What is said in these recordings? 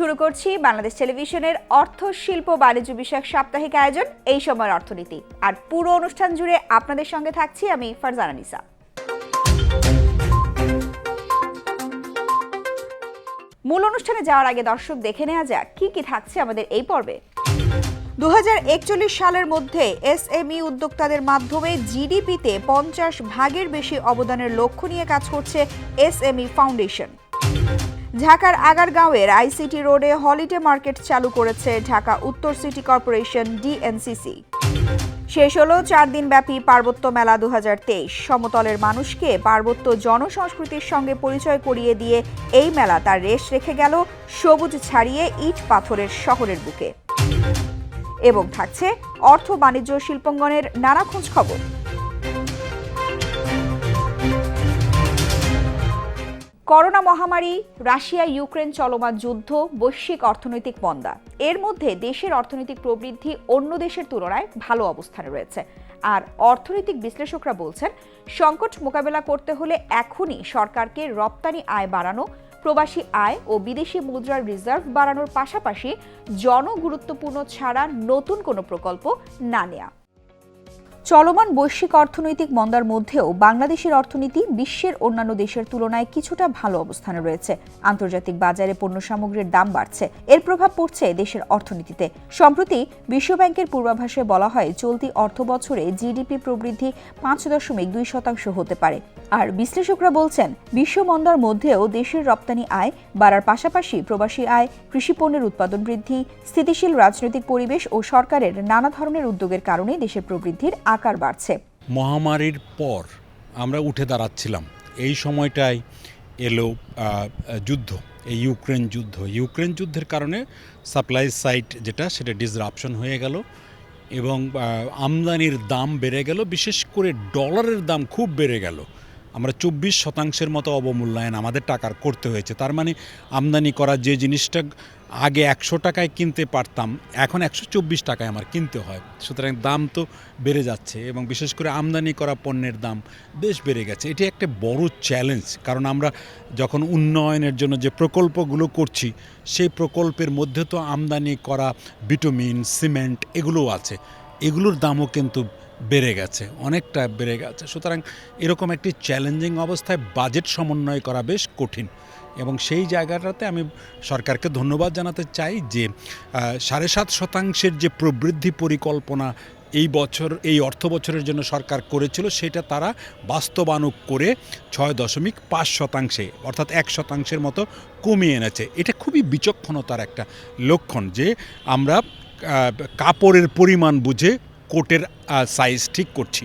শুরু করছি বাংলাদেশ টেলিভিশনের অর্থ শিল্প বাণিজ্য বিষয়ক সাপ্তাহিক আয়োজন এই সময়ের অর্থনীতি। আর পুরো অনুষ্ঠান জুড়ে আপনাদের সঙ্গে থাকছি আমি ফারজানা নিসা। মূল অনুষ্ঠানে যাওয়ার আগে দর্শক দেখে নেওয়া যাক কি কি থাকছে আমাদের এই পর্বে। 2041 সালের মধ্যে এসএমই উদ্যোক্তাদের মাধ্যমে জিডিপিতে 50% বেশি অবদানের লক্ষ্য নিয়ে কাজ করছে এসএমই ফাউন্ডেশন। ঢাকার আগারগাঁওয়ের আইসিটি রোডে হলিডে মার্কেট চালু করেছে ঢাকা উত্তর সিটি কর্পোরেশন ডিএনসিসি। শেষ হলো 4 দিনব্যাপী পার্বত্য মেলা 2023। সমতলের মানুষকে পার্বত্য জনসংস্কৃতির সঙ্গে পরিচয় করিয়ে দিয়ে এই মেলা তার রেশ রেখে গেল সবুজ ছাড়িয়ে ইট পাথরের শহরের বুকে। এবং থাকছে অর্থ বাণিজ্য শিল্পাঙ্গনের নানা খোঁজ খবর। করোনা মহামারী, রাশিয়া ইউক্রেন চলমান যুদ্ধ, বৈশ্বিক অর্থনৈতিক মন্দা, এর মধ্যে দেশের অর্থনৈতিক প্রবৃদ্ধি অন্য দেশের তুলনায় ভালো অবস্থানে রয়েছে। আর অর্থনৈতিক বিশ্লেষকরা বলছেন, সংকট মোকাবেলা করতে হলে এখনই সরকারকে রপ্তানি আয় বাড়ানো, প্রবাসী আয় ও বিদেশি মুদ্রার রিজার্ভ বাড়ানোর পাশাপাশি জনগুরুত্বপূর্ণ ছাড়া নতুন কোনো প্রকল্প না নেয়া। চলমান বৈশ্বিক অর্থনৈতিক মন্দার মধ্যেও বাংলাদেশের অর্থনীতি বিশ্বের অন্যান্য দেশের তুলনায় কিছুটা ভালো অবস্থানে রয়েছে। আন্তর্জাতিক বাজারে পণ্য সামগ্রীর দাম বাড়ছে, এর প্রভাব পড়ছে দেশের অর্থনীতিতে। সম্প্রতি বিশ্বব্যাংকের পূর্বাভাসে বলা হয়, চলতি অর্থ বছরে জিডিপি প্রবৃদ্ধি 5.2% হতে পারে। আর বিশ্লেষকরা বলছেন, বিশ্ব মন্দার মধ্যেও দেশের রপ্তানি আয় বাড়ার পাশাপাশি প্রবাসী আয়, কৃষিপণ্যের উৎপাদন বৃদ্ধি, স্থিতিশীল রাজনৈতিক পরিবেশ ও সরকারের নানা ধরনের উদ্যোগের কারণে দেশের প্রবৃদ্ধির আকার বাড়ছে। মহামারীর পর আমরা উঠে দাঁড়াচ্ছিলাম, এই সময়টায় এলো যুদ্ধ, এই ইউক্রেন যুদ্ধের কারণে সাপ্লাই সাইড যেটা সেটা ডিসরাপশন হয়ে গেল এবং আমদানির দাম বেড়ে গেল, বিশেষ করে ডলারের দাম খুব বেড়ে গেল। আমরা 24% মতো অবমূল্যায়ন আমাদের টাকার করতে হয়েছে। তার মানে আমদানি করা যে জিনিসটা আগে 100 টাকায় কিনতে পারতাম, এখন 124 টাকায় আমার কিনতে হয়। সুতরাং দাম তো বেড়ে যাচ্ছে এবং বিশেষ করে আমদানি করা পণ্যের দাম বেশ বেড়ে গেছে। এটি একটা বড় চ্যালেঞ্জ, কারণ আমরা যখন উন্নয়নের জন্য যে প্রকল্পগুলো করছি সেই প্রকল্পের মধ্যে তো আমদানি করা ভিটামিন, সিমেন্ট এগুলোও আছে, এগুলোর দামও কিন্তু বেড়ে গেছে, অনেকটা বেড়ে গেছে। সুতরাং এরকম একটি চ্যালেঞ্জিং অবস্থায় বাজেট সমন্বয় করা বেশ কঠিন এবং সেই জায়গাটাতে আমি সরকারকে ধন্যবাদ জানাতে চাই যে 7.5% যে প্রবৃদ্ধি পরিকল্পনা এই অর্থ বছরের জন্য সরকার করেছিল সেটা তারা বাস্তবায়ন করে 6.5% অর্থাৎ 1% মতো কমিয়ে এনেছে। এটা খুবই বিচক্ষণতার একটা লক্ষণ যে আমরা কাপড়ের পরিমাণ বুঝে কোটের সাইজ ঠিক করছি।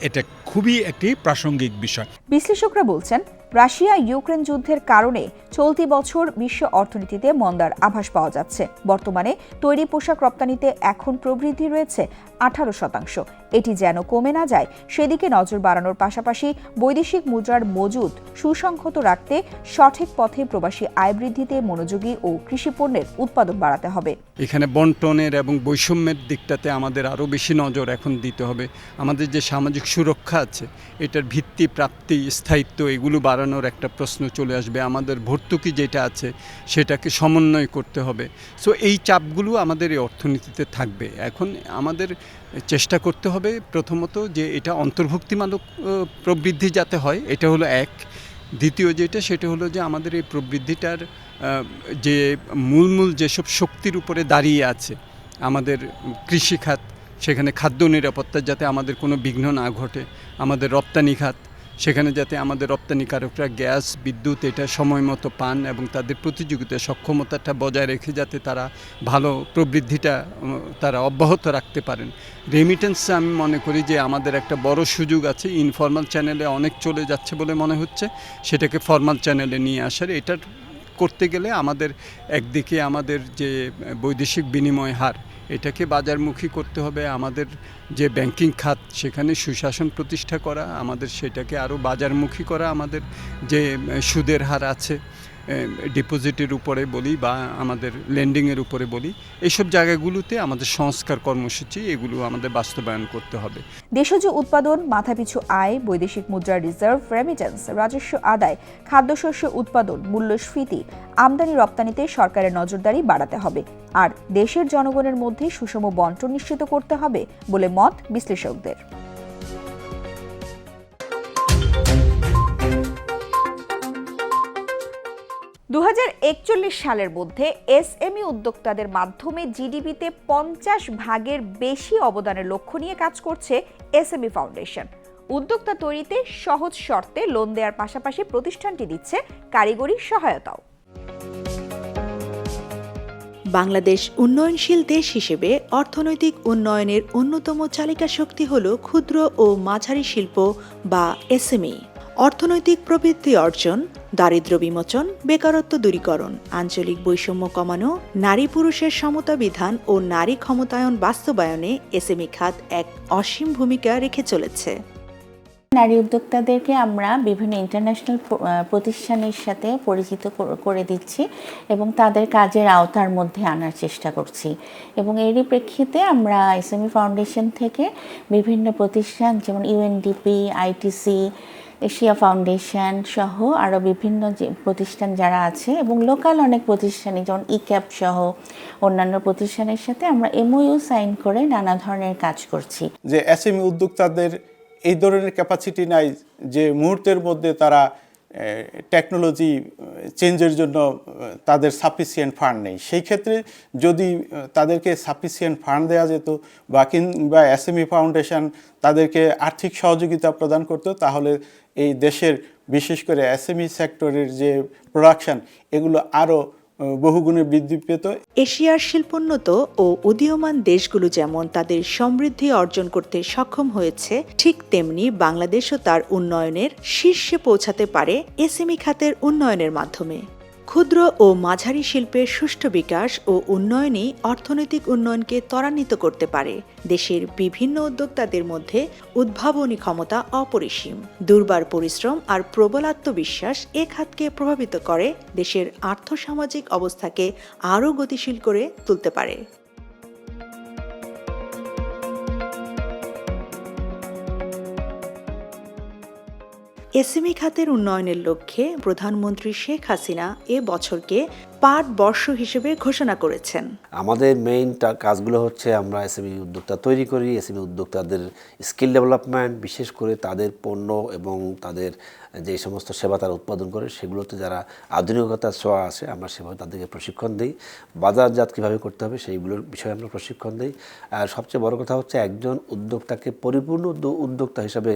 এটা খুবই একটি প্রাসঙ্গিক বিষয়। বিশ্লেষকরা বলছেন, রাশিয়া ইউক্রেন যুদ্ধের কারণে চলতি বছর বিশ্ব অর্থনীতিতে মন্দার আভাস পাওয়া যাচ্ছে। বর্তমানে তৈরি পোশাক রপ্তানিতে এখন প্রবৃদ্ধি রয়েছে 18%। এটি যেন কমে না যায় সেদিকে নজর বাড়ানোর পাশাপাশি বৈদেশিক মুদ্রার মজুদ সুসংহত রাখতে সঠিক পথে প্রবাসী আয় বৃদ্ধিতে মনোযোগী ও কৃষিপণ্যের উৎপাদন বাড়াতে হবে। এখানে বন্টনের এবং বৈষম্যের দিকটাতে আমাদের আরও বেশি নজর এখন দিতে হবে। আমাদের যে সামাজিক সুরক্ষা আছে, এটার ভিত্তি, প্রাপ্তি, স্থায়িত্ব এগুলো বাড়ানোর একটা প্রশ্ন চলে আসবে। আমাদের ভর্তুকি যেটা আছে সেটাকে সমন্বয় করতে হবে। সো এই চাপগুলো আমাদের এই অর্থনীতিতে থাকবে। এখন আমাদের চেষ্টা করতে হবে প্রথমত যে এটা অন্তর্ভুক্তিমূলক প্রবৃদ্ধি যাতে হয়, এটা হলো এক। দ্বিতীয় সেটা হলো যে আমাদের এই প্রবৃদ্ধিটার যে মূল যেসব শক্তির উপরে দাঁড়িয়ে আছে, আমাদের কৃষিখাত, সেখানে খাদ্য নিরাপত্তার যাতে আমাদের কোনো বিঘ্ন না ঘটে, আমাদের রপ্তানি খাত, সেখানে যাতে আমাদের রপ্তানিকারকরা গ্যাস, বিদ্যুৎ এটা সময় মতো পান এবং তাদের প্রতিযোগিতা সক্ষমতাটা বজায় রেখে যাতে তারা ভালো প্রবৃদ্ধিটা তারা অব্যাহত রাখতে পারেন। রেমিটেন্সে আমি মনে করি যে আমাদের একটা বড় সুযোগ আছে। ইনফর্মাল চ্যানেলে অনেক চলে যাচ্ছে বলে মনে হচ্ছে, সেটাকে ফর্মাল চ্যানেলে নিয়ে আসার। এটার করতে গেলে আমাদের একদিকে আমাদের যে বৈদেশিক বিনিময় হার এটাকে বাজারমুখী করতে হবে, আমাদের যে ব্যাংকিং খাত সেখানে সুশাসন প্রতিষ্ঠা করা, আমাদের সেটাকে আরও বাজারমুখী করা, আমাদের যে সুদের হার আছে ডিপোজিটের উপরে বলি বা আমাদের লেন্ডিংয়ের উপরে বলি, এইসব জায়গাগুলোতে আমাদের সংস্কার কর্মসূচি এগুলো আমাদের বাস্তবায়ন করতে হবে। দেশজ উৎপাদন, মাথাপিছু আয়, বৈদেশিক মুদ্রা রিজার্ভ, রেমিটেন্স, রাজস্ব আদায়, খাদ্যশস্য উৎপাদন, মূল্যস্ফীতি, আমদানি রপ্তানিতে সরকারের নজরদারি বাড়াতে হবে আর দেশের জনগণের মধ্যে সুষম বণ্টন নিশ্চিত করতে হবে বলে মত বিশ্লেষকদের। 2041 সালের মধ্যে এসএমই উদ্যোক্তাদের মাধ্যমে জিডিপিতে 50% বেশি অবদানের লক্ষ্য নিয়ে কাজ করছে এসএমই ফাউন্ডেশন। উদ্যোক্তা তৈরিতে সহজ শর্তে লোন দেওয়ার পাশাপাশি প্রতিষ্ঠানটি দিচ্ছে কারিগরি সহায়তাও। বাংলাদেশ উন্নয়নশীল দেশ হিসেবে অর্থনৈতিক উন্নয়নের অন্যতম চালিকা শক্তি হল ক্ষুদ্র ও মাঝারি শিল্প বা এসএমই। অর্থনৈতিক প্রবৃদ্ধি অর্জন, দারিদ্র্য বিমোচন, বেকারত্ব দূরীকরণ, আঞ্চলিক বৈষম্য কমানো, নারী পুরুষের সমতা বিধান ও নারী ক্ষমতায়ন বাস্তবায়নে এসএমই খাত এক অসীম ভূমিকা রেখে চলেছে। নারী উদ্যোক্তাদেরকে আমরা বিভিন্ন ইন্টারন্যাশনাল প্রতিষ্ঠানের সাথে পরিচিত করে দিচ্ছি এবং তাদের কাজের আওতার মধ্যে আনার চেষ্টা করছি এবং এরই প্রেক্ষিতে আমরা এসএমই ফাউন্ডেশন থেকে বিভিন্ন প্রতিষ্ঠান যেমন ইউএনডিপি, আইটিসি, এশিয়া ফাউন্ডেশন সহ আরও বিভিন্ন যে প্রতিষ্ঠান যারা আছে এবং লোকাল অনেক প্রতিষ্ঠানে যেমন ইক্যাপ সহ অন্যান্য প্রতিষ্ঠানের সাথে আমরা এমওইউ সাইন করে নানা ধরনের কাজ করছি। যে এসএমই উদ্যোক্তাদের এই ধরনের ক্যাপাসিটি নাই যে মুহূর্তের মধ্যে তারা টেকনোলজি চেঞ্জের জন্য তাদের সাফিসিয়েন্ট ফান্ড নেই। সেই ক্ষেত্রে যদি তাদেরকে সাফিসিয়েন্ট ফান্ড দেওয়া যেত কিংবা এসএমই ফাউন্ডেশন তাদেরকে আর্থিক সহযোগিতা প্রদান করতো, তাহলে এই দেশের বিশেষ করে এসএমই সেক্টরের যে প্রোডাকশন এগুলো আরও বহুগুণে বৃদ্ধি পেত। এশিয়ার শিল্পোন্নত ও উদীয়মান দেশগুলো যেমন তাদের সমৃদ্ধি অর্জন করতে সক্ষম হয়েছে, ঠিক তেমনি বাংলাদেশও তার উন্নয়নের শীর্ষে পৌঁছাতে পারে এসএমই খাতের উন্নয়নের মাধ্যমে। ক্ষুদ্র ও মাঝারি শিল্পের সুষ্ঠু বিকাশ ও উন্নয়নই অর্থনৈতিক উন্নয়নকে ত্বরান্বিত করতে পারে। দেশের বিভিন্ন উদ্যোক্তাদের মধ্যে উদ্ভাবনী ক্ষমতা অপরিসীম। দুর্বার পরিশ্রম আর প্রবল আত্মবিশ্বাস এ খাতকে প্রভাবিত করে, দেশের আর্থসামাজিক অবস্থাকে আরও গতিশীল করে তুলতে পারে। এসএমই খাতের উন্নয়নের লক্ষ্যে প্রধানমন্ত্রী শেখ হাসিনা এ বছরকে পাট বর্ষ হিসেবে ঘোষণা করেছেন। আমাদের মেইন কাজগুলো হচ্ছে আমরা এসএমই উদ্যোক্তা তৈরি করি, এসএমই উদ্যোক্তাদের স্কিল ডেভেলপমেন্ট, বিশেষ করে তাদের পণ্য এবং তাদের যে সমস্ত সেবা তারা উৎপাদন করে সেগুলোতে যারা আধুনিকতার ছোঁয়া আছে আমরা সেভাবে তাদেরকে প্রশিক্ষণ দিই। বাজারজাত কীভাবে করতে হবে সেইগুলোর বিষয়ে আমরা প্রশিক্ষণ দিই। আর সবচেয়ে বড় কথা হচ্ছে একজন উদ্যোক্তাকে পরিপূর্ণ উদ্যোক্তা হিসাবে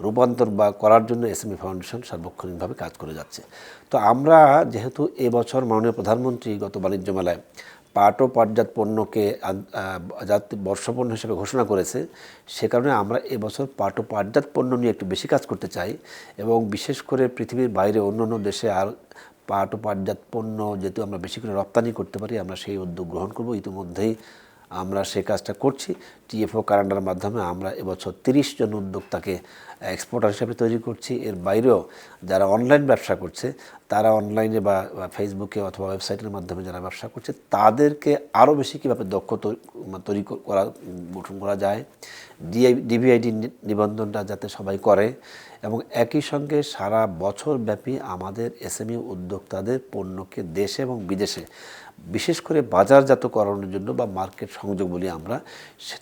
রূপান্তর করার জন্য এসএমই ফাউন্ডেশন সার্বক্ষণিকভাবে কাজ করে যাচ্ছে। তো আমরা যেহেতু এবছর মাননীয় প্রধানমন্ত্রী গত বাণিজ্য মেলায় পাট ও পাটজাত পণ্যকে বর্ষপণ্য হিসেবে ঘোষণা করেছে, সে কারণে আমরা এবছর পাট ও পাটজাত পণ্য নিয়ে একটু বেশি কাজ করতে চাই এবং বিশেষ করে পৃথিবীর বাইরে অন্যান্য দেশে আর পাট ও পাটজাত পণ্য যেহেতু আমরা বেশি করে রপ্তানি করতে পারি আমরা সেই উদ্যোগ গ্রহণ করব। ইতিমধ্যেই আমরা সেই কাজটা করছি। টিএফও ক্যালেন্ডারের মাধ্যমে আমরা এবছর 30 জন উদ্যোক্তাকে এক্সপোর্টার হিসেবে তৈরি করছি। এর বাইরেও যারা অনলাইন ব্যবসা করছে তারা অনলাইনে বা ফেসবুকে অথবা ওয়েবসাইটের মাধ্যমে যারা ব্যবসা করছে তাদেরকে আরও বেশি কীভাবে দক্ষ তৈরি গঠন করা যায়, ডিবিআইডি নিবন্ধনটা যাতে সবাই করে এবং একই সঙ্গে সারা বছর ব্যাপী আমাদের এসএমই উদ্যোক্তাদের পণ্যকে দেশে এবং বিদেশে বিশেষ করে বাজারজাতকরণের জন্য বা মার্কেট সংযোগ বলি আমরা,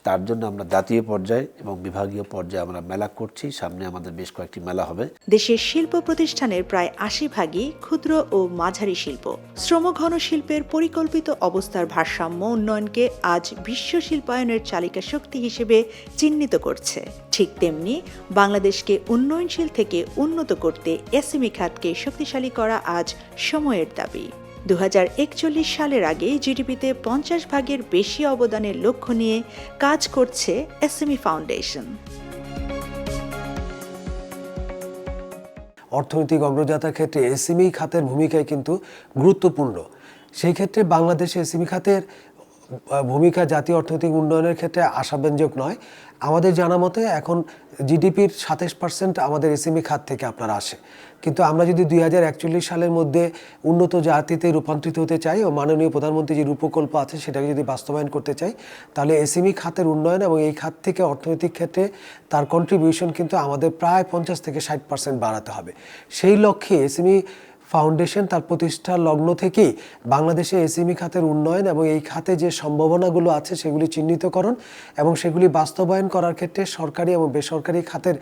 তার জন্য আমরা জাতীয় পর্যায়ে এবং বিভাগীয় পর্যায়ে আমরা মেলা করছি। সামনে আমাদের বেশ কয়েকটি মেলা হবে। দেশের শিল্প প্রতিষ্ঠানের প্রায় 80% ক্ষুদ্র ও মাঝারি শিল্প। শ্রমঘন শিল্পের পরিকল্পিত অবস্থার ভারসাম্য উন্নয়নকে আজ বিশ্ব শিল্পায়নের চালিকা শক্তি হিসেবে চিহ্নিত করছে। ঠিক তেমনি বাংলাদেশকে উন্নয়নশীল থেকে উন্নত করতে এসএমই খাতকে শক্তিশালী করা আজ সময়ের দাবি। 2041 সালের আগে জিডিপিতে 50% বেশি অবদানের লক্ষ্য নিয়ে কাজ করছে এসএমই ফাউন্ডেশন। অর্থনৈতিক অগ্রযাত্রার ক্ষেত্রে এসএমই খাতের ভূমিকায় কিন্তু গুরুত্বপূর্ণ। সেই ক্ষেত্রে বাংলাদেশে এসএমই খাতের ভূমিকা জাতীয় অর্থনৈতিক উন্নয়নের ক্ষেত্রে আশাব্যঞ্জক নয়। আমাদের জানা মতে এখন জিডিপির 27% আমাদের এসএমই খাত থেকে আপনার আসে, কিন্তু আমরা যদি 2041 সালের মধ্যে উন্নত জাতিতে রূপান্তরিত হতে চাই ও মাননীয় প্রধানমন্ত্রী যে রূপকল্প আছে সেটাকে যদি বাস্তবায়ন করতে চাই, তাহলে এসএমই খাতের উন্নয়ন এবং এই খাত থেকে অর্থনৈতিক ক্ষেত্রে তার কন্ট্রিবিউশন কিন্তু আমাদের প্রায় 50 থেকে 60% বাড়াতে হবে। সেই লক্ষ্যে এসএমই ফাউন্ডেশন তার প্রতিষ্ঠার লগ্ন থেকেই বাংলাদেশে এসএমই খাতের উন্নয়ন এবং এই খাতে যে সম্ভাবনাগুলো আছে সেগুলি চিহ্নিতকরণ এবং সেগুলি বাস্তবায়ন করার ক্ষেত্রে সরকারি এবং বেসরকারি খাতের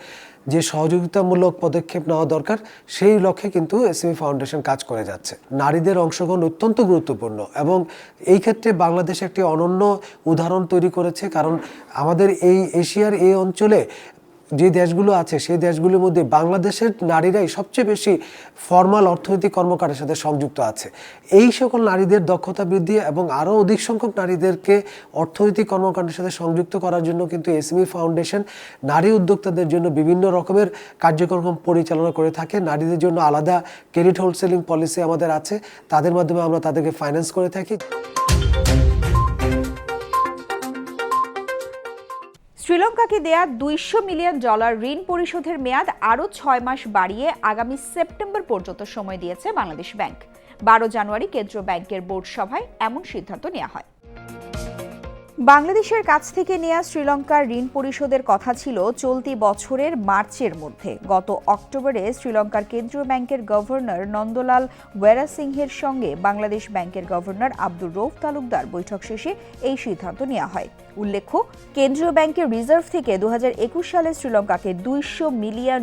যে সহযোগিতামূলক পদক্ষেপ নেওয়া দরকার সেই লক্ষ্যে কিন্তু এসএমই ফাউন্ডেশন কাজ করে যাচ্ছে। নারীদের অংশগ্রহণ অত্যন্ত গুরুত্বপূর্ণ এবং এই ক্ষেত্রে বাংলাদেশ একটি অনন্য উদাহরণ তৈরি করেছে, কারণ আমাদের এই এশিয়ার এই অঞ্চলে যে দেশগুলো আছে সেই দেশগুলোর মধ্যে বাংলাদেশের নারীরাই সবচেয়ে বেশি ফর্মাল অর্থনৈতিক কর্মকাণ্ডের সাথে সংযুক্ত আছে। এই সকল নারীদের দক্ষতা বৃদ্ধি এবং আরও অধিক সংখ্যক নারীদেরকে অর্থনৈতিক কর্মকাণ্ডের সাথে সংযুক্ত করার জন্য কিন্তু এসএমই ফাউন্ডেশন নারী উদ্যোক্তাদের জন্য বিভিন্ন রকমের কার্যক্রম পরিচালনা করে থাকে। নারীদের জন্য আলাদা ক্রেডিট হোলসেলিং পলিসি আমাদের আছে, তাদের মাধ্যমে আমরা তাদেরকে ফাইন্যান্স করে থাকি। শ্রীলঙ্কাকে দেয়া $200 মিলিয়ন ঋণ পরিশোধের মেয়াদ আরও 6 মাস বাড়িয়ে আগামী সেপ্টেম্বর পর্যন্ত সময় দিয়েছে বাংলাদেশ ব্যাংক। 12 জানুয়ারি কেন্দ্রীয় ব্যাংকের বোর্ড সভায় এমন সিদ্ধান্ত নেওয়া হয়। বাংলাদেশের কাছ থেকে নেওয়া শ্রীলঙ্কার ঋণ পরিশোধের কথা ছিল চলতি বছরের মার্চের মধ্যে। গত অক্টোবরে শ্রীলঙ্কার কেন্দ্রীয় ব্যাংকের গভর্নর নন্দলাল ওয়েরাসিংহের সঙ্গে বাংলাদেশ ব্যাংকের গভর্নর আব্দুর রউফ তালুকদার বৈঠক শেষে এই সিদ্ধান্ত নেওয়া হয়। উল্লেখ্য, কেন্দ্রীয় ব্যাংকের রিজার্ভ থেকে 2021 সালে শ্রীলঙ্কাকে $200 মিলিয়ন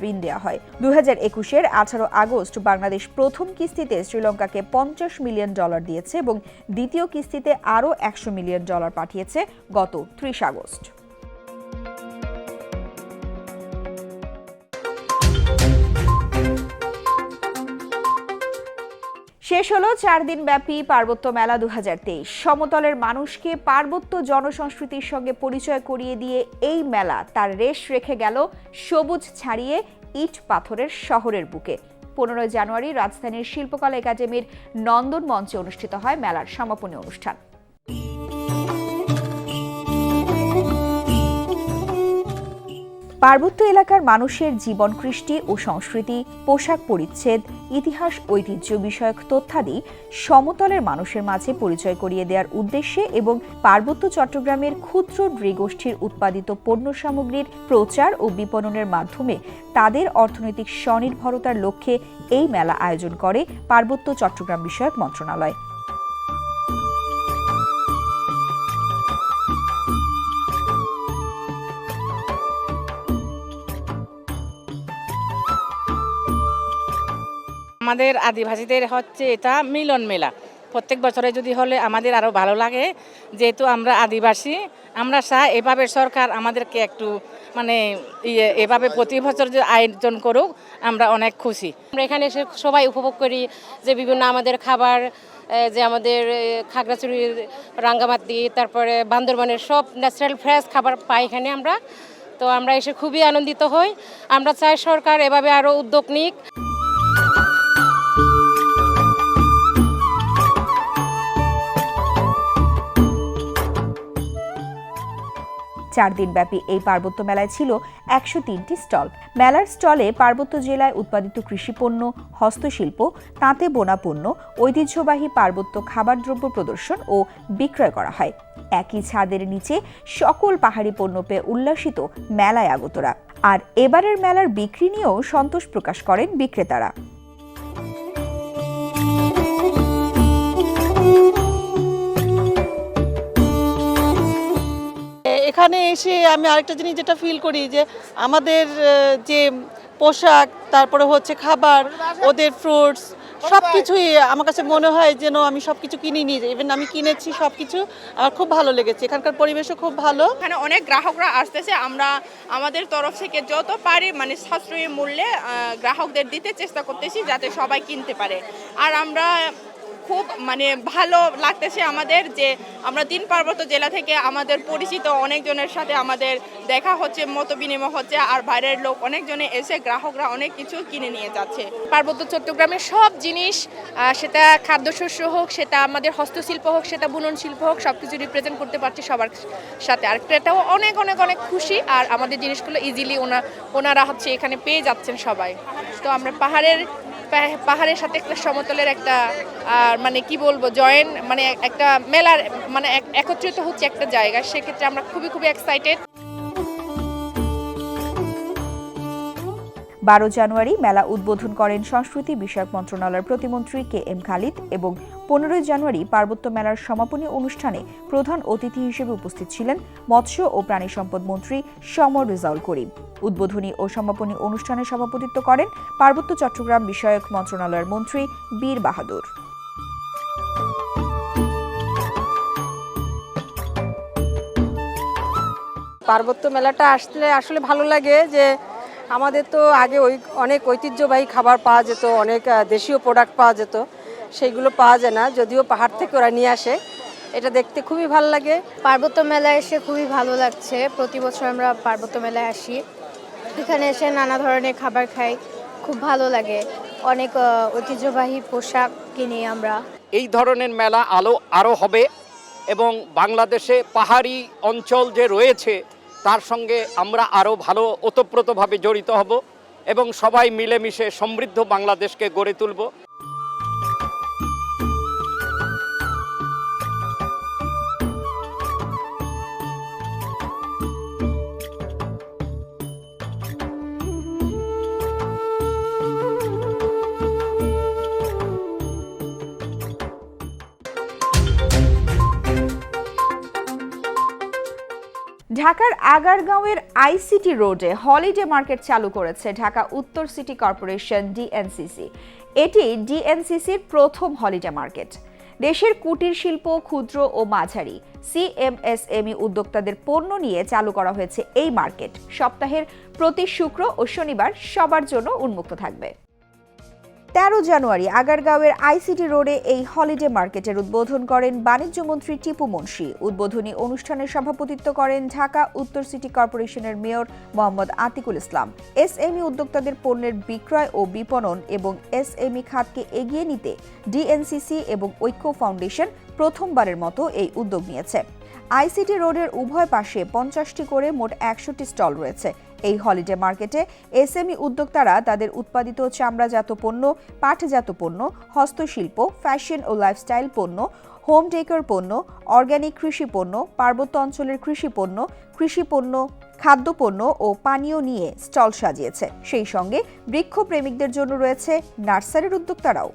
ঋণ দেওয়া হয়। 2021-এর 18 আগস্ট বাংলাদেশ প্রথম কিস্তিতে শ্রীলঙ্কাকে $50 মিলিয়ন দিয়েছে এবং দ্বিতীয় কিস্তিতে আরও $100 মিলিয়ন পাঠিয়েছে গত 30 আগস্ট। শেষ হলো 4 দিন ব্যাপী পার্বত্য মেলা 2023। সমতলের মানুষকে পার্বত্য জনসংস্কৃতির সঙ্গে পরিচয় করিয়ে দিয়ে এই মেলা তার রেশ রেখে গেল সবুজ ছাড়িয়ে ইট পাথরের শহরের বুকে। 15 জানুয়ারি রাজধানীর শিল্পকলা একাডেমির নন্দন মঞ্চে অনুষ্ঠিত হয় মেলার সমাপনী অনুষ্ঠান। পার্বত্য এলাকার মানুষের জীবন, কৃষ্টি ও সংস্কৃতি, পোশাক পরিচ্ছদ, ইতিহাস, ঐতিহ্য বিষয়ক তথ্যাদি সমতলের মানুষের মাঝে পরিচয় করিয়ে দেওয়ার উদ্দেশ্যে এবং পার্বত্য চট্টগ্রামের ক্ষুদ্র নৃগোষ্ঠীর উৎপাদিত পণ্য সামগ্রীর প্রচার ও বিপণনের মাধ্যমে তাদের অর্থনৈতিক স্বনির্ভরতার লক্ষ্যে এই মেলা আয়োজন করে পার্বত্য চট্টগ্রাম বিষয়ক মন্ত্রণালয়। আমাদের আদিবাসীদের হচ্ছে এটা মিলন মেলা। প্রত্যেক বছরে যদি হলে আমাদের আরও ভালো লাগে, যেহেতু আমরা আদিবাসী। আমরা চাই এভাবে সরকার আমাদেরকে একটু এভাবে প্রতি বছর যে আয়োজন করুক, আমরা অনেক খুশি। আমরা এখানে এসে সবাই উপভোগ করি যে বিভিন্ন আমাদের খাবার, যে আমাদের খাগড়াছড়ির রাঙ্গামাটি, তারপরে বান্দরবানের সব ন্যাচারাল ফ্রেশ খাবার পাই এখানে আমরা। তো আমরা এসে খুবই আনন্দিত হই। আমরা চাই সরকার এভাবে আরও উদ্যোগ নিক। 4 দিনব্যাপী এই পার্বত্য মেলায় ছিল 103টি স্টল। মেলার স্টলে পার্বত্য জেলায় উৎপাদিত কৃষিপণ্য, হস্তশিল্প, তাঁতে বোনা পণ্য, ঐতিহ্যবাহী পার্বত্য খাবারদ্রব্য প্রদর্শন ও বিক্রয় করা হয়। একই ছাদের নিচে সকল পাহাড়ি পণ্য পেয়ে উল্লাসিত মেলায় আগতরা। আর এবারের মেলার বিক্রি নিয়েও সন্তোষ প্রকাশ করেন বিক্রেতারা। এখানে এসে আমি আরেকটা জিনিস যেটা ফিল করি যে আমাদের যে পোশাক, তারপরে হচ্ছে খাবার, ওদের ফ্রুটস, সব কিছুই আমার কাছে মনে হয় যেন আমি সব কিছু কিনে নিয়ে যাই। ইভেন আমি কিনেছি সব কিছু, আমার খুব ভালো লেগেছে। এখানকার পরিবেশও খুব ভালো। এখানে অনেক গ্রাহকরা আসতেছে। আমরা আমাদের তরফ থেকে যত পারি সাশ্রয়ী মূল্যে গ্রাহকদের দিতে চেষ্টা করতেছি যাতে সবাই কিনতে পারে। আর আমরা খুব মানে ভালো লাগতেছে আমাদের যে আমরা তিন পার্বত্য জেলা থেকে আমাদের পরিচিত অনেকজনের সাথে আমাদের দেখা হচ্ছে, মত বিনিময় হচ্ছে, আর বাইরের লোক অনেকজনে এসে গ্রাহকরা অনেক কিছু কিনে নিয়ে যাচ্ছে। পার্বত্য চট্টগ্রামের সব জিনিস, সেটা খাদ্যশস্য হোক, সেটা আমাদের হস্তশিল্প হোক, সেটা বুনন শিল্প হোক, সব কিছু রিপ্রেজেন্ট করতে পারছি সবার সাথে। আর ক্রেতাও অনেক অনেক অনেক খুশি, আর আমাদের জিনিসগুলো ইজিলি ওনারা হচ্ছে এখানে পেয়ে যাচ্ছেন সবাই। তো আমরা পাহাড়ের সাথে একটা সমতলের একটা মানে কি বলবো মানে একটা মেলার মানে একত্রিত হচ্ছে একটা জায়গা, সেক্ষেত্রে আমরা খুবই খুবই এক্সাইটেড। 12 জানুয়ারি মেলা উদ্বোধন করেন সংস্কৃতি বিষয়ক মন্ত্রণালয়ের প্রতিমন্ত্রী KM খালিদ এবং 15 জানুয়ারি পার্বত্য মেলার সমাপনী অনুষ্ঠানে প্রধান অতিথি হিসেবে উপস্থিত ছিলেন মৎস্য ও প্রাণী সম্পদ মন্ত্রী সমর রেজাউল করিম। উদ্বোধনী ও সমাপনী অনুষ্ঠানে সভাপতিত্ব করেন পার্বত্য চট্টগ্রাম বিষয়ক মন্ত্রণালয়ের মন্ত্রী বীর বাহাদুর। পার্বত্য মেলাটা আসলে আসলে ভালো লাগে যে আমাদের তো আগে অনেক ঐতিহ্যবাহী খাবার পাওয়া যেত, অনেক দেশীয় প্রোডাক্ট পাওয়া যেত, সেইগুলো পাওয়া যায় না, যদিও পাহাড় থেকে ওরা নিয়ে আসে। এটা দেখতে খুবই ভালো লাগে। পার্বত্য মেলায় এসে খুবই ভালো লাগছে। প্রতি বছর আমরা পার্বত্য মেলায় আসি, এখানে এসে নানা ধরনের খাবার খাই, খুব ভালো লাগে। অনেক ঐতিহ্যবাহী পোশাক কিনি আমরা। এই ধরনের মেলা আরও হবে এবং বাংলাদেশে পাহাড়ি অঞ্চল যে রয়েছে তার সঙ্গে আমরা আরও ভালো ওতপ্রোতভাবে জড়িত হব এবং সবাই মিলেমিশে সমৃদ্ধ বাংলাদেশকে গড়ে তুলব। ঢাকার আগারগাঁওয়ের আইসিটি রোডে হলিডে মার্কেট চালু করেছে ঢাকা উত্তর সিটি কর্পোরেশন ডিএনসিসি। এটি ডিএনসিসির প্রথম হলিডে মার্কেট। দেশের কুটির শিল্প, ক্ষুদ্র ও মাঝারি সিএমএসএমই উদ্যোক্তাদের পণ্য নিয়ে চালু করা হয়েছে এই মার্কেট। সপ্তাহের প্রতি শুক্র ও শনিবার সবার জন্য উন্মুক্ত থাকবে। 13 জানুয়ারি আগারগাঁওয়ের আইসিটি রোডে এই হলিডে মার্কেটের উদ্বোধন করেন বাণিজ্য মন্ত্রী টিপু মুন্সি। উদ্বোধনী অনুষ্ঠানে সভাপতিত্ব করেন ঢাকা উত্তর সিটি কর্পোরেশনের মেয়র মোহাম্মদ আতিকুল ইসলাম। এসএমই উদ্যোক্তাদের পণ্যের বিক্রয় ও বিপণন এবং এসএমই খাতকে এগিয়ে নিতে ডিএনসিসি এবং ঐক্য ফাউন্ডেশন প্রথমবারের মতো এই উদ্যোগ নিয়েছে। আইসিটি রোডের উভয় পাশে 50টি করে মোট 100টি স্টল রয়েছে। এই হলিডে মার্কেটে এসএমই উদ্যোক্তারা তাদের উৎপাদিত চামড়াজাত পণ্য, পাটজাত পণ্য, হস্তশিল্প, ফ্যাশন ও লাইফস্টাইল পণ্য, হোম ডেকোর পণ্য, অর্গানিক কৃষি পণ্য, পার্বত্য অঞ্চলের কৃষি পণ্য, খাদ্যপণ্য ও পানীয় নিয়ে স্টল সাজিয়েছে। সেই সঙ্গে বৃক্ষপ্রেমিকদের জন্য রয়েছে নার্সারির উদ্যোক্তারাও।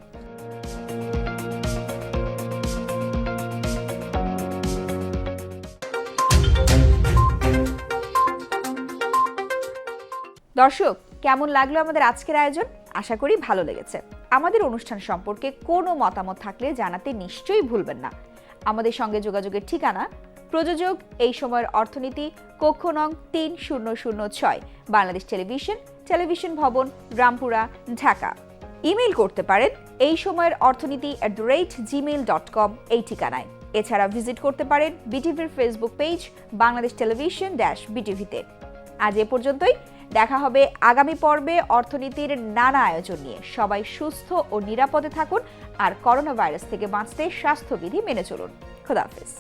দর্শক, কেমন লাগলো আমাদের আজকের আয়োজন? আশা করি ভালো লেগেছে। আমাদের অনুষ্ঠান সম্পর্কে কোনো মতামত থাকলে জানাতে নিশ্চয়ই ভুলবেন না। আমাদের সঙ্গে যোগাযোগের ঠিকানা প্রযোজক এই সময়ের অর্থনীতি, কক্ষ নং 3006, বাংলাদেশ টেলিভিশন ভবন, রামপুরা, ঢাকা। ইমেইল করতে পারেন এই সময়ের অর্থনীতি@gmail.com এই ঠিকানায়। এছাড়া ভিজিট করতে পারেন বিটিভির ফেসবুক পেজ বাংলাদেশ টেলিভিশন-বিটিভিতে। আজ এ পর্যন্তই। দেখা হবে আগামী পর্বে অর্থনীতির নানা আয়োজন নিয়ে। সবাই সুস্থ ও নিরাপদে থাকুন আর করোনা ভাইরাস থেকে বাঁচতে স্বাস্থ্যবিধি মেনে চলুন। খোদা হাফেজ।